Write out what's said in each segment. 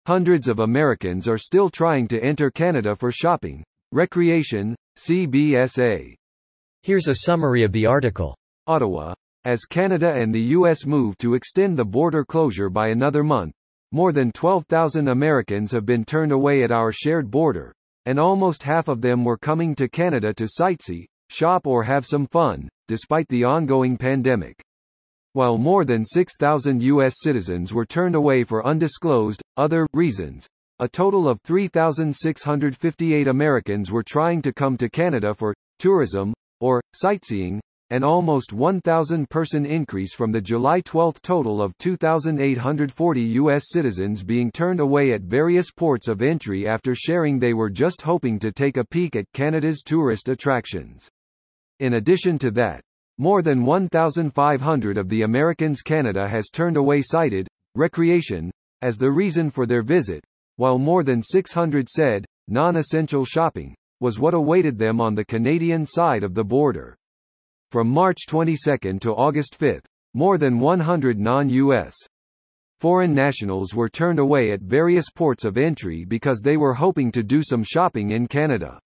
hundreds of Americans are still trying to enter Canada for shopping, recreation, CBSA. Here's a summary of the article. Ottawa. As Canada and the U.S. move to extend the border closure by another month, more than 12,000 Americans have been turned away at our shared border, and almost half of them were coming to Canada to sightsee, shop or have some fun, despite the ongoing pandemic. While more than 6,000 U.S. citizens were turned away for undisclosed, other reasons, a total of 3,658 Americans were trying to come to Canada for tourism or sightseeing, an almost 1,000-person increase from the July 12 total of 2,840 U.S. citizens being turned away at various ports of entry after sharing they were just hoping to take a peek at Canada's tourist attractions. In addition to that, more than 1,500 of the Americans Canada has turned away cited recreation as the reason for their visit, while more than 600 said non-essential shopping was what awaited them on the Canadian side of the border. From March 22 to August 5, more than 100 non-U.S. foreign nationals were turned away at various ports of entry because they were hoping to do some shopping in Canada.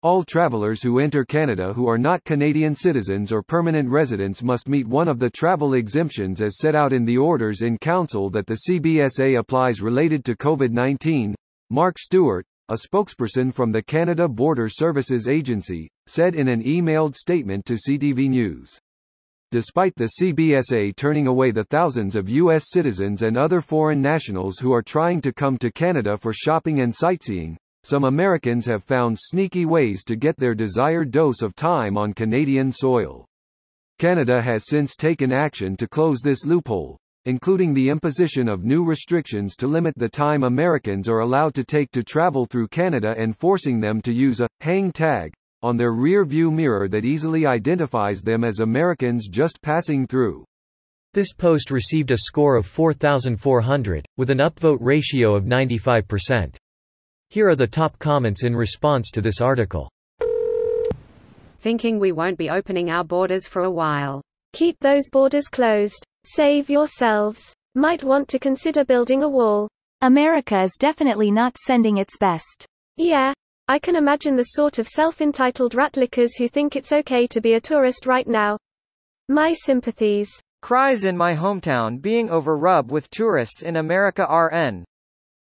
All travelers who enter Canada who are not Canadian citizens or permanent residents must meet one of the travel exemptions as set out in the orders in council that the CBSA applies related to COVID-19. Mark Stewart, a spokesperson from the Canada Border Services Agency, said in an emailed statement to CTV News. Despite the CBSA turning away the thousands of U.S. citizens and other foreign nationals who are trying to come to Canada for shopping and sightseeing, some Americans have found sneaky ways to get their desired dose of time on Canadian soil. Canada has since taken action to close this loophole, including the imposition of new restrictions to limit the time Americans are allowed to take to travel through Canada and forcing them to use a hang tag on their rear view mirror that easily identifies them as Americans just passing through. This post received a score of 4,400, with an upvote ratio of 95%. Here are the top comments in response to this article. Thinking we won't be opening our borders for a while. Keep those borders closed. Save yourselves. Might want to consider building a wall. America is definitely not sending its best. Yeah, I can imagine the sort of self-entitled ratlickers who think it's okay to be a tourist right now. My sympathies. Cries in my hometown being overrun with tourists in America RN.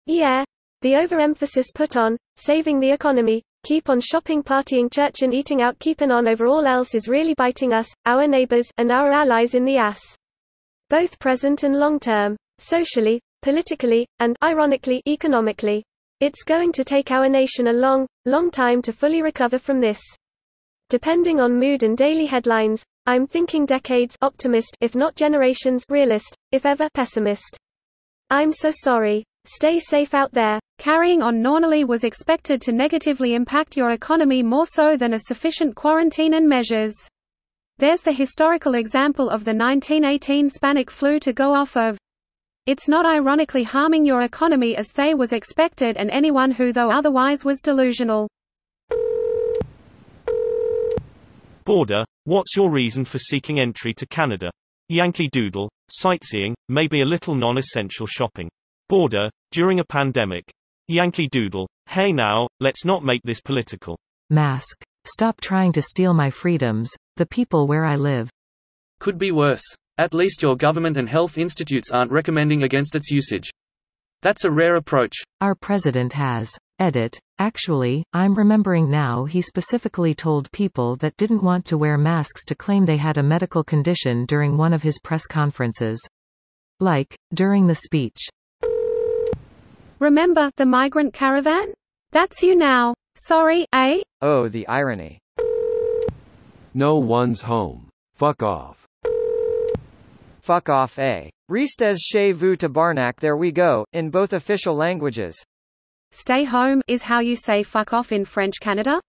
Yeah, the overemphasis put on saving the economy, keep on shopping, partying, church and eating out, keeping on over all else is really biting us, our neighbors, and our allies in the ass. Both present and long-term, socially, politically, and, ironically, economically. It's going to take our nation a long, long time to fully recover from this. Depending on mood and daily headlines, I'm thinking decades optimist, if not generations realist, if ever pessimist. I'm so sorry. Stay safe out there. Carrying on normally was expected to negatively impact your economy more so than a sufficient quarantine and measures. There's the historical example of the 1918 Spanish flu to go off of. It's not ironically harming your economy as they was expected, and anyone who though otherwise was delusional. Border, what's your reason for seeking entry to Canada? Yankee Doodle, sightseeing, maybe a little non-essential shopping. Border, during a pandemic. Yankee Doodle, hey now, let's not make this political. Mask. Stop trying to steal my freedoms, the people where I live. Could be worse. At least your government and health institutes aren't recommending against its usage. That's a rare approach. Our president has. Edit. Actually, I'm remembering now, he specifically told people that didn't want to wear masks to claim they had a medical condition during one of his press conferences. Like, during the speech. Remember the migrant caravan? That's you now. Sorry, eh? Oh, the irony. No one's home. Fuck off. Fuck off, eh? Restes chez vous tabarnak. There we go, in both official languages. Stay home is how you say fuck off in French Canada?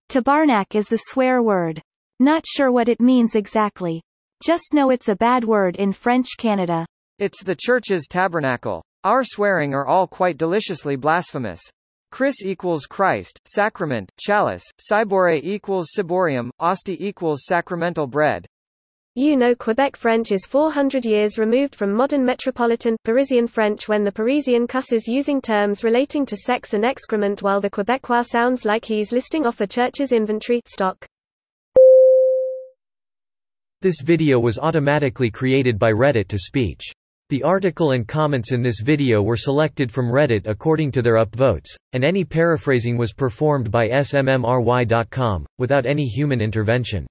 Tabarnak is the swear word. Not sure what it means exactly. Just know it's a bad word in French Canada. It's the church's tabernacle. Our swearing are all quite deliciously blasphemous. Chris equals Christ, sacrament, chalice, cibore equals ciborium, ostia equals sacramental bread. You know, Quebec French is 400 years removed from modern metropolitan Parisian French when the Parisian cusses using terms relating to sex and excrement while the Quebecois sounds like he's listing off a church's inventory stock. This video was automatically created by Reddit to speech. The article and comments in this video were selected from Reddit according to their upvotes, and any paraphrasing was performed by smmry.com, without any human intervention.